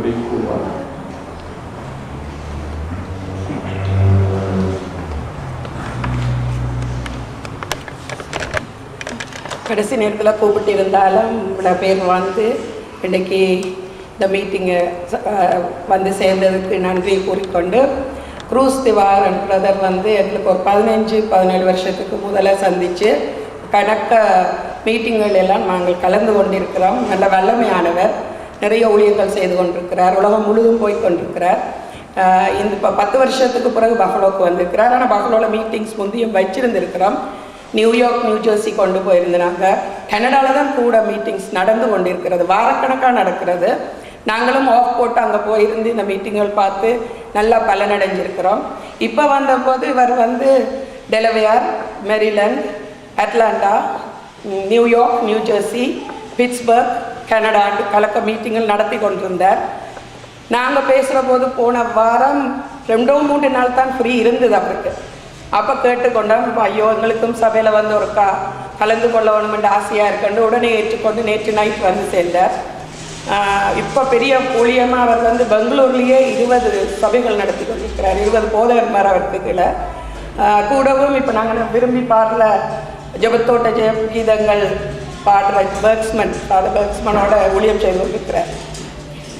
நன்றி கூறுவார். கடைசி நேரத்தில் கூப்பிட்டு இருந்தாலும் இவ்வளோ பேர் வந்து இன்றைக்கி இந்த மீட்டிங்கை வந்து சேர்ந்ததுக்கு நன்றி கூறிக்கொண்டு, குரூஸ் திவாரன் பிரதர் வந்து எங்களுக்கு ஒரு 15-17 வருஷத்துக்கு முதல்ல சந்தித்து கணக்க மீட்டிங்கள் எல்லாம் நாங்கள் கலந்து கொண்டிருக்கிறோம். நல்ல வல்லமையானவர், நிறைய ஊழியர்கள் செய்து கொண்டிருக்கிறார், உலகம் முழுதும் போய் கொண்டிருக்கிறார். இந்த இப்போ 10 வருஷத்துக்கு பிறகு பஃபலோவுக்கு வந்திருக்கிறார். ஆனால் பஃபலோவில் மீட்டிங்ஸ் முந்தையும் வச்சிருந்துருக்கிறோம். நியூயார்க், நியூஜெர்சி கொண்டு போயிருந்தாங்க. கனடாவில் தான் கூட மீட்டிங்ஸ் நடந்து கொண்டிருக்கிறது, வாரக்கணக்காக நடக்கிறது. நாங்களும் ஆஃப் போட்டு அங்கே போயிருந்து இந்த மீட்டிங்கள் பார்த்து நல்லா பலனடைஞ்சிருக்கிறோம். இப்போ வந்தபோது இவர் வந்து Delaware, Maryland, Atlanta, New York, New Jersey, Pittsburgh, Canada கலக்க மீட்டிங்கள் நடத்தி கொண்டிருந்தார். நாங்கள் பேசுகிற போது போன வாரம் 2-3 நாள் தான் ஃப்ரீ இருந்தது அவருக்கு. அப்போ கேட்டுக்கொண்டோம், ஐயோ எங்களுக்கும் சபையில் வந்து ஒரு கலந்து கொள்ள வேணுமென்று ஆசையாக இருக்கண்டு உடனே ஏற்றுக்கொண்டு நேற்று நைட் வந்து சேர்ந்தார். இப்போ பெரிய ஊழியமாக அவர் வந்து பெங்களூர்லேயே 20 சபைகள் நடத்தி கொண்டிருக்கிறார். 20 போதகர் அவருக்கு கீழே. கூடவும் இப்போ நாங்கள் விரும்பி பாடுற ஜெபத்தோட்ட ஜெய கீதங்கள் பாடுற பெர்க்ஸ்மனோட ஊழியம் செய்து கொண்டிருக்கிறார்.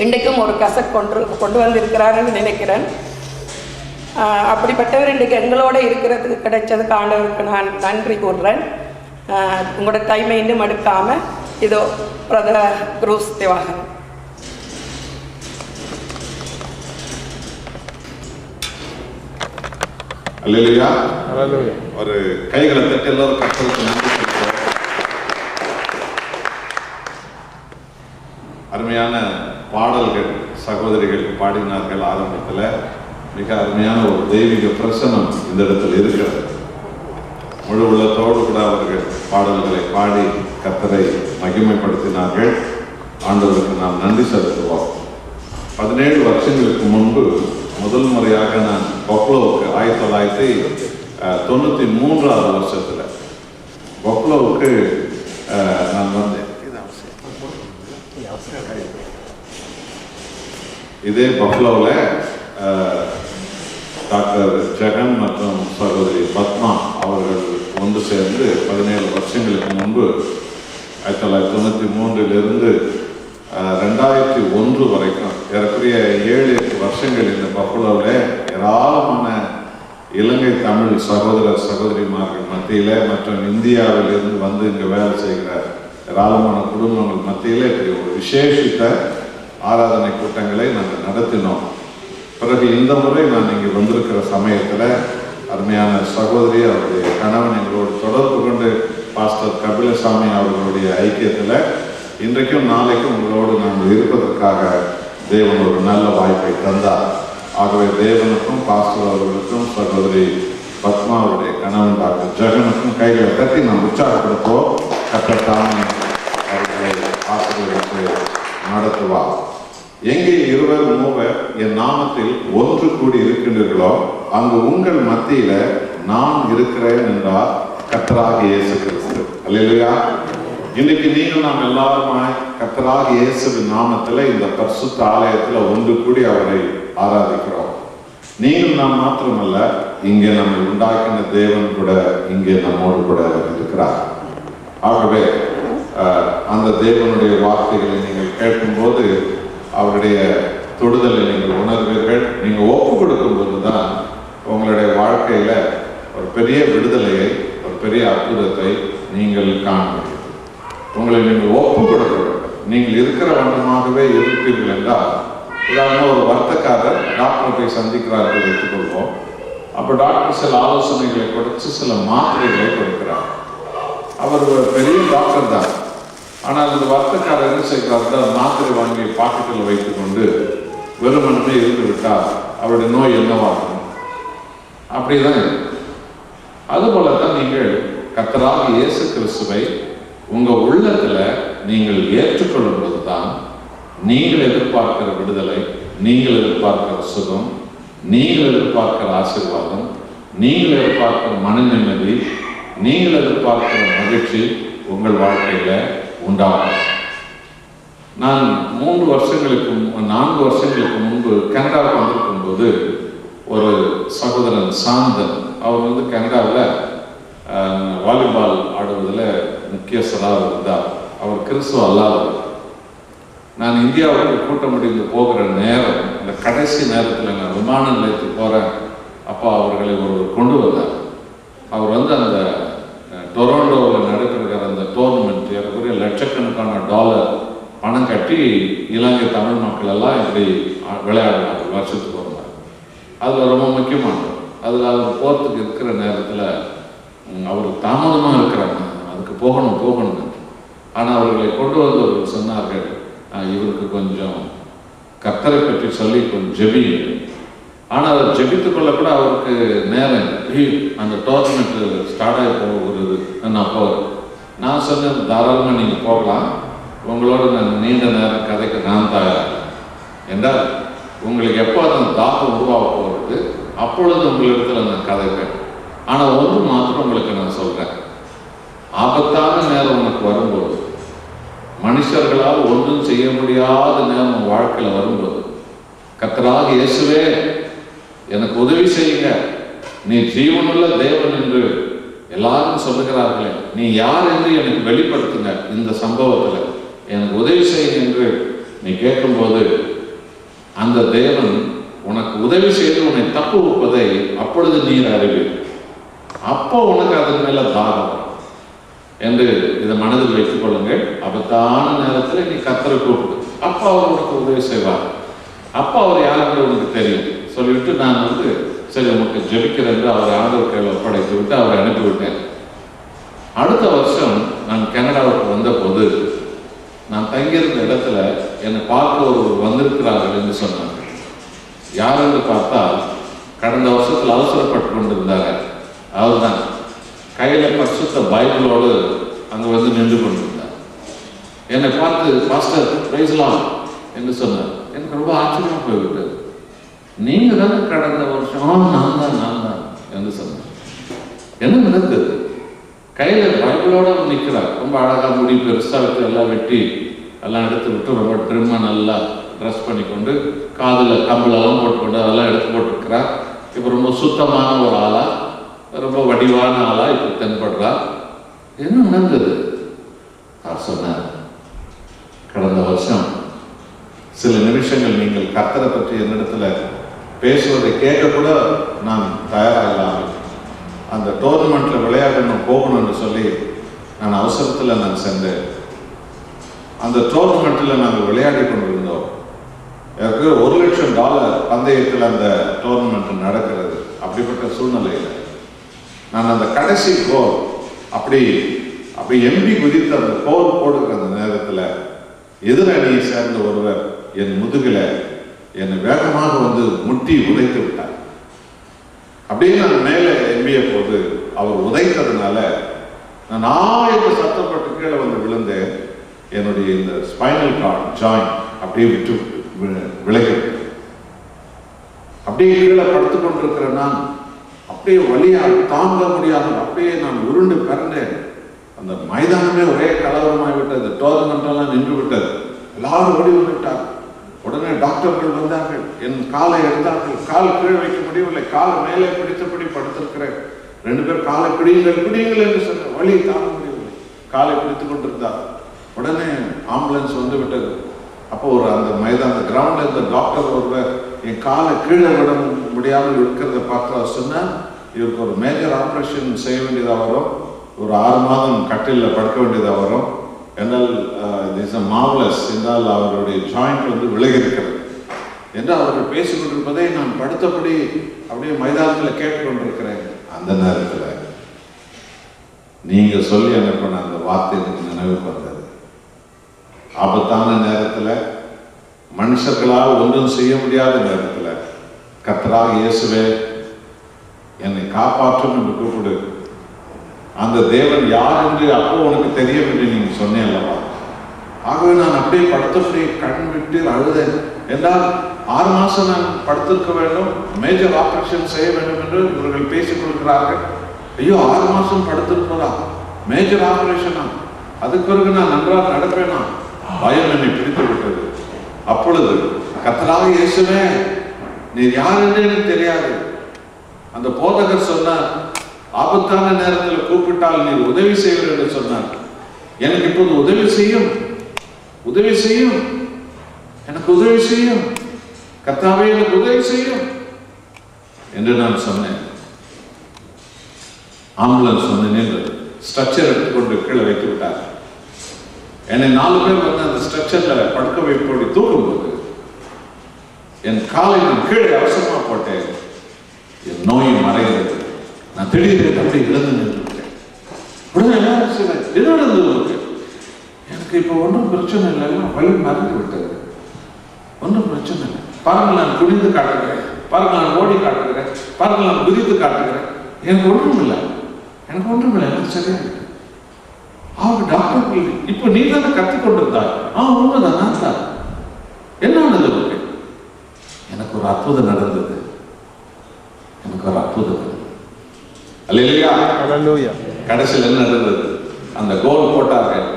இன்றைக்கும் ஒரு கசட் கொண்டு வந்திருக்கிறாருன்னு நினைக்கிறேன். அப்படிப்பட்டவர் இன்றைக்கு எங்களோடு இருக்கிறதுக்கு கிடைச்சதுக்கு ஆண்டவருக்கு நான் நன்றி கூறுறேன். உங்களோட டைமை இன்னும் எடுக்காமல் இதோ பிரதர் குரூஸ் திவாகரன். அல்லேலூயா. ஒரு கைகளை தட்டி எல்லாரும் கர்த்தருக்கு நன்றி சொல்றோம். அருமையான பாடல்கள் சகோதரிகள் பாடினார்கள். ஆரம்பத்தில் மிக அருமையான ஒரு தெய்வீக பிரசனம் இந்த இடத்தில் இருக்கிறது. முழு உள்ளத்தோடு கூட அவர்கள் பாடல்களை பாடி கர்த்தரை மகிமைப்படுத்தினார்கள். ஆண்டவருக்கு நாம் நன்றி செலுத்துவோம். 17 வருஷங்களுக்கு முன்பு முதல் முறையாக நான் பஃப்லோவுக்கு 1993 வருஷத்தில் பஃப்லோவுக்கு நான் வந்தேன். இதே பஃப்லோவில் டாக்டர் ஜெகன் மற்றும் சகோதரி பத்மா அவர்கள் ஒன்று சேர்ந்து 17 வருஷங்களுக்கு முன்பு 1993 2001 வரைக்கும் ஏறக்குறைய 7-8 வருஷங்கள் இந்த பஃபலோவில் ஏராளமான இலங்கை தமிழ் சகோதர சகோதரிமார்கள் மத்தியில் மற்றும் இந்தியாவில் இருந்து வந்து இங்கே வேலை செய்கிற ஏராளமான குடும்பங்கள் மத்தியில் இப்படி ஒரு விசேஷித்த ஆராதனை கூட்டங்களை நாங்கள் நடத்தினோம். பிறகு இந்த முறை நான் இங்கே வந்திருக்கிற சமயத்தில் அருமையான சகோதரி அவருடைய கணவன் எங்களோடு தொடர்பு கொண்டு பாஸ்டர் கபிலசாமி அவர்களுடைய ஐக்கியத்தில் இன்றைக்கும் நாளைக்கும் உங்களோடு நாங்கள் இருப்பதற்காக தேவன் ஒரு நல்ல வாய்ப்பை தந்தார். ஆகவே தேவனுக்கும் பாஸ்டர் அவர்களுக்கும் சகோதரி பத்மா அவருடைய கணவன் டாக்டர் ஜெகனுக்கும் கைகளை தட்டி நாம் உற்சாகப்படுத்துவோம். கர்த்தர் தாமே அவர்களை ஆசீர்வதித்து நடத்துவார். எங்கே 2-3 என் நாமத்தில் ஒன்று கூடி இருக்கின்றீர்களோ அங்கு உங்கள் மத்தியில நான் இருக்கிறேன் என்றார் கர்த்தராகிய இயேசு கிறிஸ்து. அல்லேலூயா. இன்னைக்கு நீங்கள் நாம் எல்லாருமாய் கர்த்தராகிய இயேசுவின் நாமத்தில் இந்த பரிசுத்த ஆலயத்தில் ஒன்று கூடி அவரை ஆராதிக்கிறோம். நீங்கள் நாம் மாத்திரமல்ல, இங்கே நம்மை உண்டாக்கின தேவன் கூட இங்கே நம்மோடு கூட இருக்கிறார். ஆகவே அந்த தேவனுடைய வார்த்தைகளை நீங்கள் கேட்கும்போது அவருடைய தொடுதலை நீங்கள் உணர்வீர்கள். நீங்கள் ஒப்பு கொடுக்கும் போது தான் உங்களுடைய வாழ்க்கையில ஒரு பெரிய விடுதலையை, ஒரு பெரிய அற்புதத்தை நீங்கள் காண முடியும். உங்களை நீங்கள் ஒப்பு கொடுக்க வேண்டும். நீங்கள் இருக்கிற வண்ணமாகவே இருப்பீர்கள் என்றால், உதாரணமாக ஒரு வர்த்தக்காரர் டாக்டரை போய் சந்திக்கிறார்கள் வைத்துக்கொள்வோம். அப்போ டாக்டர் சில ஆலோசனைகளை கொடுத்து சில மாத்திரைகளை கொடுக்கிறார். அவர் ஒரு பெரிய டாக்டர் தான். ஆனால் இந்த வர்த்தக்காரர் என்ன செய்கிறார்கள், மாத்திரை வாங்கி பாக்கெட்டில் வைத்துக்கொண்டு வெறுமனமே இருந்து விட்டால் அவருடைய நோய் என்னவாகும்? அப்படிதான். அதுபோல தான் நீங்கள் கர்த்தராகிய இயேசு கிறிஸ்துவை உங்க உள்ளத்துல நீங்கள் ஏற்றுக்கொள்ளும் போதுதான் நீங்கள் எதிர்பார்க்கிற விடுதலை, நீங்கள் எதிர்பார்க்கிற சுகம், நீங்கள் எதிர்பார்க்கிற ஆசீர்வாதம், நீங்கள் எதிர்பார்க்கிற மன நிம்மதி, நீங்கள் எதிர்பார்க்கிற மகிழ்ச்சி உங்கள் வாழ்க்கையில உண்டாகும். நான் 4 வருஷங்களுக்கு முன்பு கனடாவுக்கு வந்திருக்கும் போது ஒரு சகோதரன் சாந்தன், அவர் வந்து கனடாவில் வாலிபால் ஆடுவதில் முக்கியஸ்தராக இருந்தார். அவர் கிறிஸ்துவ அல்லாதவர். நான் இந்தியாவுக்கு கூட்டம் முடிந்து போகிற நேரம், அந்த கடைசி நேரத்தில் நான் விமான நிலையத்துக்கு போகிறேன். அப்போ அவர்களை ஒருவர் கொண்டு வந்தார். அவர் வந்து அந்த டொராண்டோவில் நடைபெறுகிற அந்த டோர்னமெண்ட் ஏறக்குறைய லட்சக்கணக்கான டாலர் பணம் கட்டி இலங்கை தமிழ் மக்கள் எல்லாம் இப்படி விளையாடுறாங்க வருஷத்துக்கு ஒரு நாள். அதில் ரொம்ப முக்கியமானது. அதில் அவர் போகிறதுக்கு இருக்கிற நேரத்தில் அவர் தாமதமாக இருக்கிறாங்க, அதுக்கு போகணும். ஆனால் அவர்களை கொண்டு வந்தவர்கள் சொன்னார்கள், இவருக்கு கொஞ்சம் கர்த்தரை பற்றி சொல்லி கொஞ்சம் ஜெபிங்க. ஆனால் அவர் ஜெபித்து கொள்ள கூட அவருக்கு நேரம் அந்த டோர்னமெண்ட் ஸ்டார்ட் ஆகி போகிறது. நான் சொன்னேன், தாராளமாக நீங்கள் போகலாம், உங்களோட நான் நீண்ட நேரம் கதைக்கு நான் தயார் என்றால், உங்களுக்கு எப்போ அந்த தாக்கம் உருவாக போகிறது அப்பொழுது உங்களிடத்தில் நான் கதைப்பேன். ஆனால் ஒன்று மாத்திரம் உங்களுக்கு நான் சொல்கிறேன், ஆபத்தான நேரம் உனக்கு வரும்போது, மனுஷர்களால் ஒன்றும் செய்ய முடியாத நேரம் வாழ்க்கையில் வரும்போது, கர்த்தராகிய இயேசுவே எனக்கு உதவி செய்யுங்க, நீ ஜீவனுள்ள தேவன் என்று எல்லாரும் சொல்லுகிறார்களே, நீ யார் என்று எனக்கு வெளிப்படுத்துங்க, இந்த சம்பவத்தில் எனக்கு உதவி செய்யுங்க என்று நீ கேட்கும்போது, அந்த தேவன் உனக்கு உதவி செய்து உன்னை தப்பு வைப்பதை அப்பொழுது நீர் அறிவீர். அப்போ உனக்கு அதன் மேல தாகம் என்று இதை மனதில் வைத்துக் கொள்ளுங்கள். ஆபத்தான நேரத்தில் நீ கர்த்தரை கூப்பிடு, அப்போ அவர் உனக்கு உதவி செய்வார். அப்போ அவர் யாருக்கு உனக்கு தெரியும் சொல்லிவிட்டு, நான் வந்து சரி உனக்கு ஜெபிக்கிறேன் என்று அவர் ஆண்டவர் கையில் ஒப்படைத்து விட்டு அவரை அனுப்பிவிட்டேன். அடுத்த வருஷம் நான் கனடாவுக்கு வந்த போது, நான் தங்கியிருந்த இடத்துல என்னை பார்க்க ஒருவர் வந்திருக்கிறார்கள் என்று சொன்னாங்க. யார் என்று பார்த்தால், கடந்த வருஷத்தில் அவசரப்பட்டு கொண்டிருந்தாங்க. அவர்தான் கையில் பரிசுத்த பைபிளோடு அங்கே வந்து நின்று கொண்டிருந்தார். என்னை பார்த்து, பாஸ்டர் பிரைஸ்லாம் என்று சொன்னார். எனக்கு ரொம்ப ஆச்சரியமாக போய்விட்டது. நீங்க தானே கடந்த வருஷம்? நான் தான் என்று சொன்னார். என்ன நடந்தது? கையில பைபிளோட நிற்கிறார். ரொம்ப அழகா முடி பெருசாக விட்டு எல்லாம் வெட்டி எல்லாம் எடுத்து விட்டு ரொம்ப ட்ரிம்மா நல்லா ட்ரெஸ் பண்ணி கொண்டு, காதில் கம்பளெல்லாம் போட்டுக்கொண்டு அதெல்லாம் எடுத்து போட்டுருக்கிறார். இப்போ ரொம்ப சுத்தமான ஒரு ஆளா, ரொம்ப வடிவான ஆளா இப்போ தென்படுறார். என்ன நடந்தது? அவர் சொன்னார், கடந்த வருஷம் சில நிமிஷங்கள் நீங்கள் கர்த்தரை பற்றி என்னிடத்துல பேசுவதை கேட்க கூட நான் தயாராக இல்லாமல், அந்த டோர்னமெண்ட்ல விளையாடணும் போகணும்னு சொல்லி நான் அவசரத்தில் நான் சென்றேன். அந்த டோர்னமெண்ட்டில் நாங்கள் விளையாடி கொண்டிருந்தோம். எனக்கு $1,00,000 பந்தயத்தில் அந்த டோர்னமெண்ட் நடக்கிறது. அப்படிப்பட்ட சூழ்நிலையில் நான் அந்த கடைசி கோல் அப்படி எம்பி குதித்து அந்த கோல் போடுகிற அந்த நேரத்தில் எதிரணியை சேர்ந்த ஒருவர் என் முதுகில் என்னை வேகமாக வந்து முட்டி உதைத்து விட்டார். அப்படியே நான் மேலே எம்பிய போது அவர் உதைத்ததுனால நான் ஆயிரம் சத்தப்பட்டு கீழே வந்து விழுந்தேன். என்னுடைய இந்த ஸ்பைனல் கார்டு ஜாயிண்ட் அப்படியே விட்டு விலகி அப்படியே கீழே படுத்து கொண்டிருக்கிற நான் அப்படியே வலியால் தாங்க முடியாது, அப்படியே நான் உருண்டு பிறந்தேன். அந்த மைதானமே ஒரே கலவரமாய் விட்டது. டோர்னமெண்டெல்லாம் நின்று விட்டது. எல்லாரும் ஓடி வந்துவிட்டார். உடனே டாக்டர்கள் வந்தார்கள். என் காலை எடுத்தார்கள். கால் கீழே வைக்க முடியவில்லை. காலை மேலே பிடித்தபடி படுத்திருக்கிறேன். 2 பேர் காலை பிடியுங்கள் என்று சொன்ன, வலி தாங்க முடியவில்லை. காலை பிடித்துக் கொண்டிருந்தார். உடனே ஆம்புலன்ஸ் வந்து விட்டது. அப்போ அந்த மைதான கிரவுண்ட்ல இருந்த டாக்டர் ஒருவர் என் காலை கீழே விட முடியாமல் இருக்கிறத பார்த்து அவர் சொன்னார், இவருக்கு ஒரு மேஜர் ஆப்ரேஷன் செய்ய வேண்டியதாக வரும், ஒரு 6 மாதம் கட்டிலில் படுக்க வேண்டியதாக வரும் என்றால், திஸ் அ மார்வலஸ் என்றால் அவருடைய ஜாயிண்ட் வந்து விலகி இருக்கிறது என்று அவர்கள் பேசிக் கொண்டிருப்பதை நான் படுத்தபடி அப்படியே மைதானத்தில் கேட்டுக்கொண்டிருக்கிறேன். அந்த நேரத்தில் நீங்க சொல்லி அனுப்பின அந்த வார்த்தை எனக்கு நினைவுக்கு வந்தது. ஆபத்தான நேரத்தில், மனுஷர்களால் ஒன்றும் செய்ய முடியாத நேரத்தில், கர்த்தராகிய இயேசுவே என்னை காப்பாற்றும் என்று கூப்பிடு. அந்த தேவன் யார் என்று அப்போ உனக்கு தெரியும் என்று நீங்க சொன்னேன் அல்லவா? ஆகவே நான் அப்படியே படுத்தபடி கண் விட்டு அழுதேன். என்றால் 6 மாசம் நான் படுத்திருக்க வேண்டும், மேஜர் ஆபரேஷன் செய்ய வேண்டும் என்று இவர்கள் பேசிக் கொள்கிறார்கள். ஐயோ, 6 மாசம் படுத்திருப்பதா? மேஜர் ஆபரேஷனா? அதுக்கு பிறகு நான் நன்றாக நடப்பேனா? பயம் என்னை பிடித்து விட்டது. அப்பொழுது கர்த்தராகிய இயேசுவே, நீர் யார் என்று எனக்கு தெரியாது. அந்த போதகர் சொன்னார், ஆபத்தான நேரத்தில் கூப்பிட்டால் நீர் உதவி செய்வீர் என்று சொன்னார். எனக்கு இப்போது உதவி செய்யும், உதவி செய்யும், எனக்கு உதவி செய்யும், கர்த்தாவே எனக்கு உதவி செய்யும் என்று நான் சொன்னேன். ஆம்புலன்ஸ் வந்து நின்றது. ஸ்ட்ரக்சர் எடுத்துக்கொண்டு கீழே வைத்து விட்டார். என்னை 4 பேர் வந்து அந்த ஸ்ட்ரக்சர்ல படுக்க வைப்போடி தூக்கும்போது என் காலை நான் கீழே அவசரமா போட்டேன். என் நோய் மறைந்தது. நான் திடீர்னு அப்படி இழந்து நின்றுட்டேன். உடனே என்ன நடந்தது உங்களுக்கு? எனக்கு இப்போ ஒன்றும் பிரச்சனை இல்லை, வழி மறந்து விட்டது, ஒன்றும் பிரச்சனை இல்லை. பாருங்கள், நான் குனிந்து காட்டுகிறேன், பாருங்கள் நான் ஓடி காட்டுகிறேன், பாருங்கள் நான் குதித்து காட்டுகிறேன், எனக்கு ஒன்றும் இல்லை, எனக்கு ஒன்றும் இல்லை, எனக்கு சரியா இருக்கு. அவங்க டாக்டர் இப்போ நீ தானே கற்றுக்கொண்டிருந்தார். உண்மைதான், நான் தான். என்ன நடந்தது? எனக்கு ஒரு அற்புதம் நடந்தது, எனக்கு ஒரு அற்புதம். அல்லேலூயா. கடைசியில் என்ன நடந்தது? அந்த கோல் போட்டார்கள்,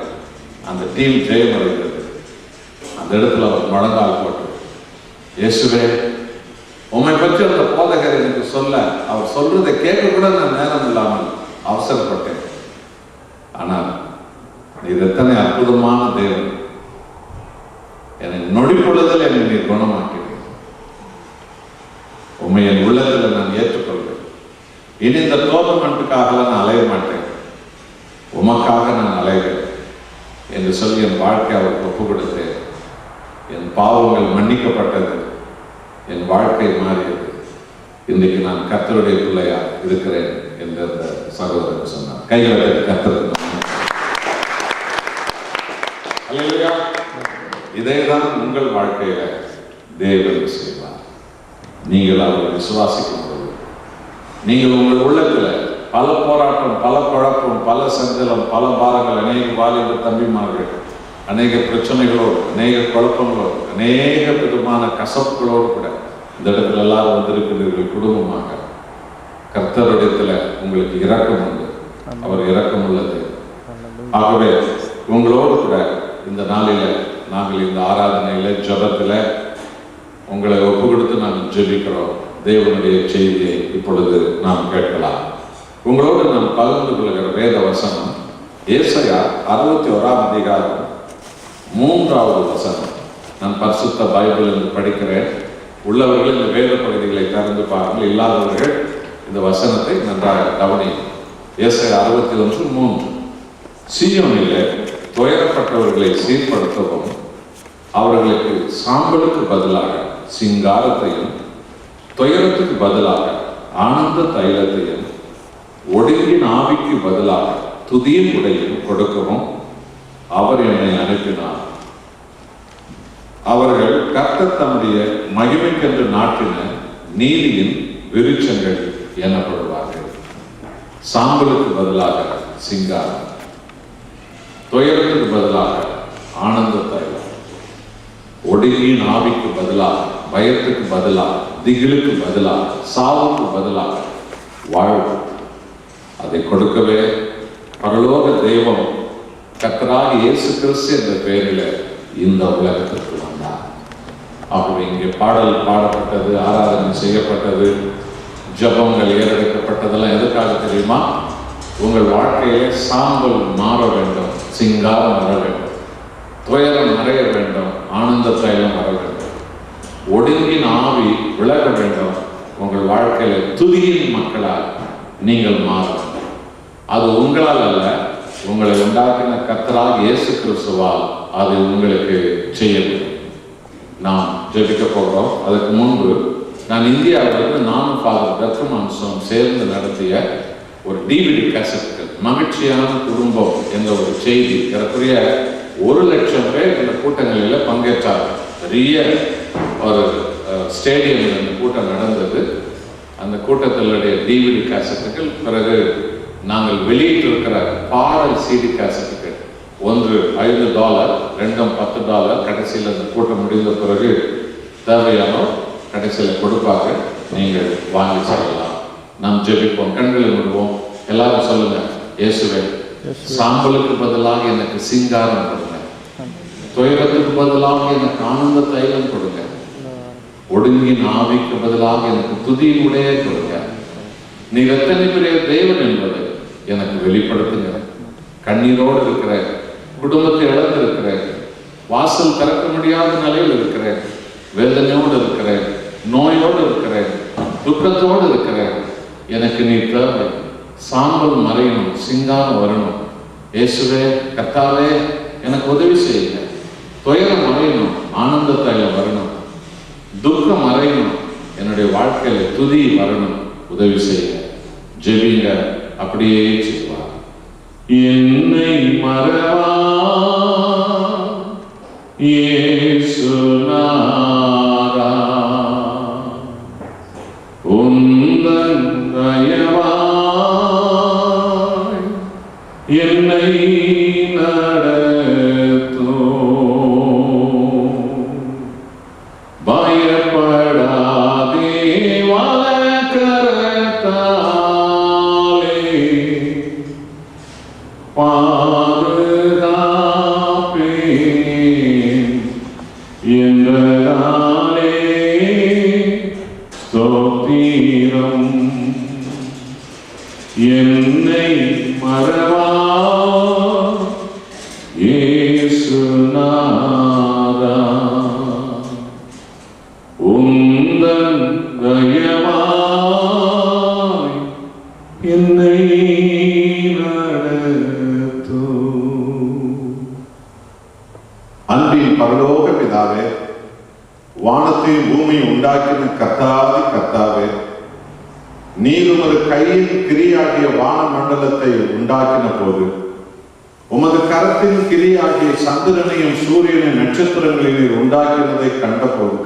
அந்த டீம் ஜெயம் அடைந்தது. அந்த இடத்துல அவர் முழங்கால் போட்டு, இயேசுவே, உண்மை பற்றி அந்த போதகர் எனக்கு சொல்ல, அவர் சொல்றதை கேட்க கூட நான் நேரம் இல்லாமல் அவசரப்பட்டேன். ஆனால் நீர் எத்தனை அற்புதமான தேவன், என்னை நொடி பொழுதில் என்னை நீர் குணமாக்கிறேன். உண்மை என் உள்ளத்தில் நான் ஏற்றுக்கொள்வேன். இனி இந்த டோர்னமெண்ட்டுக்காக நான் அலைய மாட்டேன், உமக்காக நான் அலைவேன் என்று சொல்லி என் வாழ்க்கை அவருக்கு ஒப்பு கொடுத்தேன். என் பாவங்கள் மன்னிக்கப்பட்டது, என் வாழ்க்கை மாறியது. இன்றைக்கு நான் கர்த்தருடைய பிள்ளையா இருக்கிறேன் என்று அந்த சகோதரன் சொன்னார். கைகளை கர்த்தருக்கு. இதைதான் உங்கள் வாழ்க்கையில தேவன் செய்வார். நீங்கள் அவரை விசுவாசிக்கும் போது, நீங்கள் உங்கள் உள்ளத்துல பல போராட்டம், பல குழப்பம், பல சஞ்சலம், பல பாரங்கள், அநேக வாலிப தம்பிமார்கள், அநேக பிரச்சனைகளோடு, அநேக குழப்பங்களோடு, அநேக விதமான கசப்புகளோடு கூட இந்த இடத்துல எல்லாரும் வந்திருக்கிறீர்கள். குடும்பமாக கர்த்தருடையத்துல உங்களுக்கு இரக்கம் உண்டு, அவர் இரக்கம் உள்ளது. ஆகவே உங்களோடு கூட இந்த நாளில நாங்கள் இந்த ஆராதனையில ஜெபத்துல உங்களை ஒப்பு கொடுத்து நாங்கள் ஜெபிக்கிறோம். தேவனுடைய செய்தியை இப்பொழுது நாம் கேட்கலாம். உங்களோடு நாம் பகிர்ந்து கொள்கிற வேத வசனம் ஏசாயா 61ஆம் அதிகாரம் 3வது வசனம். நான் பரிசுத்த பைபிள் என்று படிக்கிறேன். உள்ளவர்கள் இந்த வேத பகுதிகளை திறந்து பாருங்கள், இல்லாதவர்கள் இந்த வசனத்தை நன்றாக கவனியும். ஏசாயா 61:3. சீயோனிலே துயரப்பட்டவர்களை சீர்படுத்தவும், அவர்களுக்கு சாம்பலுக்கு பதிலாக சிங்காரத்தையும், துயரத்துக்கு பதிலாக ஆனந்த தைலத்தையும், ஒடுங்கின் ஆவிக்கு பதிலாக துதியின் உடையும் கொடுக்கவும் அவர் என்னை அனுப்பினார். அவர்கள் கர்த்தர் தம்முடைய மகிமைக்கென்று நாட்டின நீதியின் விருட்சங்கள் எனப்படுவார்கள். சாம்பலுக்கு பதிலாக சிங்காரம், துயரத்துக்கு பதிலாக ஆனந்த தைலம், ஒடுங்கியின் ஆவிக்கு பதிலாக, பயத்துக்கு பதிலாக, திகிலுக்கு பதிலாக, சாவுக்கு பதிலாக வாழ்வு, அதை கொடுக்கவே பரலோக தெய்வம் கர்த்தராகிய இயேசு கிறிஸ்து என்ற பெயரில் இந்த உலகத்திற்கு வந்தார். ஆகவே இங்கே பாடல் பாடப்பட்டது, ஆராதனை செய்யப்பட்டது, ஜபங்கள் ஏறெடுக்கப்பட்டதெல்லாம் எதுக்காக தெரியுமா? உங்கள் வாழ்க்கையிலே சாம்பல் மாற வேண்டும், சிங்காரம் வர வேண்டும், துயரம் மறைய வேண்டும், ஆனந்த தைலம் வர வேண்டும், ஒடுங்கின் ஆவி விலக வேண்டும். உங்கள் வாழ்க்கையில துதியின் மக்களால் நீங்கள் மாற வேண்டும். அது உங்களால் அல்ல, உங்களை உண்டாக்கின கர்த்தராகிய இயேசு கிறிஸ்துவால் அது உங்களுக்கு செய்ய வேண்டும். நாம் ஜெபிக்க போகிறோம். அதுக்கு முன்பு நான் இந்தியாவிலிருந்து நானும் ஃபாதர் தர்க்கமான்சம் சேர்ந்து நடத்திய ஒரு டிவிடி கேசட்டுகள், மகிழ்ச்சியான குடும்பம் என்ற ஒரு செய்தி, ஏறக்குறைய 1,00,000 பேர் இந்த கூட்டங்களில் பங்கேற்றார்கள். பெரிய ஒரு ஸ்டேடியமில் இந்த கூட்டம் நடந்தது. அந்த கூட்டத்தினுடைய டிவிடி கேசட்டுகள், பிறகு நாங்கள் வெளியிட்டிருக்கிற பாடல் சிடி கேசட்டுகள், ஒன்று $5, ரெண்டும் $10. கடைசியில் அந்த கூட்டம் முடிந்த பிறகு தேவையானோ கடைசியில் கொடுப்பாங்க, நீங்கள் வாங்கி செல்லலாம். நாம் ஜெபிப்போம், கண்களை மூடுவோம். எல்லாரும் சொல்லுங்க, இயேசுவே, சாம்பலுக்கு பதிலாக எனக்கு சிங்காரம் கொடுங்க, துயரத்துக்கு பதிலாக எனக்கு ஆனந்த தைலம் கொடுங்க. ஒடுங்கின் ஆவிக்கு பதிலாக எனக்கு துதியின் உடைய கொடுங்க. நீர் எத்தனை பெரிய தேவன் என்பதை எனக்கு வெளிப்படுத்துங்க. கண்ணீரோடு இருக்கிறேன், குடும்பத்தை இழந்து இருக்கிறேன், வாசல் திறக்க முடியாத நிலையில் இருக்கிறேன், வேதனையோடு இருக்கிறேன், நோயோடு இருக்கிறேன், துக்கத்தோடு இருக்கிறேன். எனக்கு நீ தேவை. சாம்பல் மறையணும், சிங்காரம் வரணும். இயேசுவே, கர்த்தாவே, எனக்கு உதவி செய்யுங்க. துயரம் மறையணும், ஆனந்த தைலம் வரணும். துக்கம் மறையணும், என்னுடைய வாழ்க்கையில துதி வரணும். உதவி செய்யுங்க. ஜெபிங்க. அப்படியே செய்வார். என்னை மறவா இயேசுநாதா, உந்தன் தயவாய் என்னை நடத்தும். பயப்படாதே வலக்கரத்தாலே பாதுகாப்பேன் என்றாலே ஸ்தோத்திரம். என்னை மறவா இயேசுநாதா, உந்தன் தயவாய் என்னை நடத்தும். அன்பின் பரலோக பிதாவே, வானத்தையும் பூமியை உண்டாக்கின கர்த்தாதி கர்த்தாவே, நீர் உமது கையில் கிரியாகிய வான மண்டலத்தை உண்டாக்கின போது உமது கரத்தின் கிரியாகிய சந்திரனையும் சூரியனை நட்சத்திரங்களை நீர் உண்டாக்கினதை கண்ட போது